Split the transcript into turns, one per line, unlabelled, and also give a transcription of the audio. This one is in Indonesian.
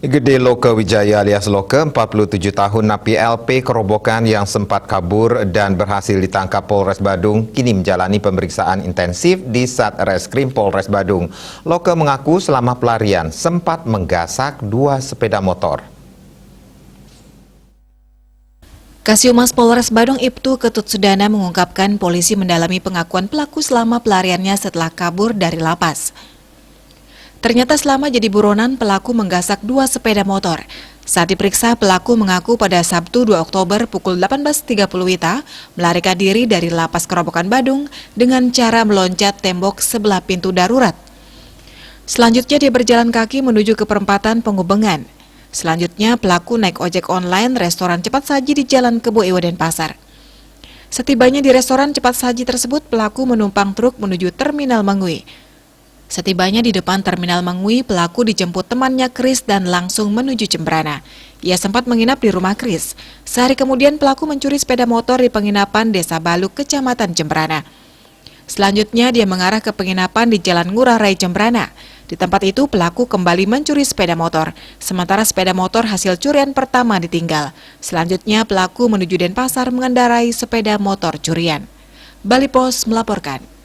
Gede Loke Wijaya alias Loke, 47 tahun napi LP Kerobokan yang sempat kabur dan berhasil ditangkap Polres Badung, kini menjalani pemeriksaan intensif di Satreskrim Polres Badung. Loke mengaku selama pelarian sempat menggasak 2 sepeda motor.
Kasiumas Polres Badung Ibtu Ketut Sudana mengungkapkan polisi mendalami pengakuan pelaku selama pelariannya setelah kabur dari lapas. Ternyata selama jadi buronan, pelaku menggasak 2 sepeda motor. Saat diperiksa, pelaku mengaku pada Sabtu 2 Oktober pukul 18.30 WITA melarikan diri dari Lapas Kerobokan Badung dengan cara meloncat tembok sebelah pintu darurat. Selanjutnya dia berjalan kaki menuju ke perempatan Pengubengan. Selanjutnya pelaku naik ojek online restoran cepat saji di Jalan Kebo Iwa Denpasar. Setibanya di restoran cepat saji tersebut, pelaku menumpang truk menuju Terminal Mangui. Setibanya di depan Terminal Mangui, pelaku dijemput temannya Kris dan langsung menuju Jembrana. Ia sempat menginap di rumah Kris. Sehari kemudian pelaku mencuri sepeda motor di penginapan Desa Baluk, Kecamatan Jembrana. Selanjutnya dia mengarah ke penginapan di Jalan Ngurah Rai Jembrana. Di tempat itu pelaku kembali mencuri sepeda motor, sementara sepeda motor hasil curian pertama ditinggal. Selanjutnya pelaku menuju Denpasar mengendarai sepeda motor curian. Bali Pos melaporkan.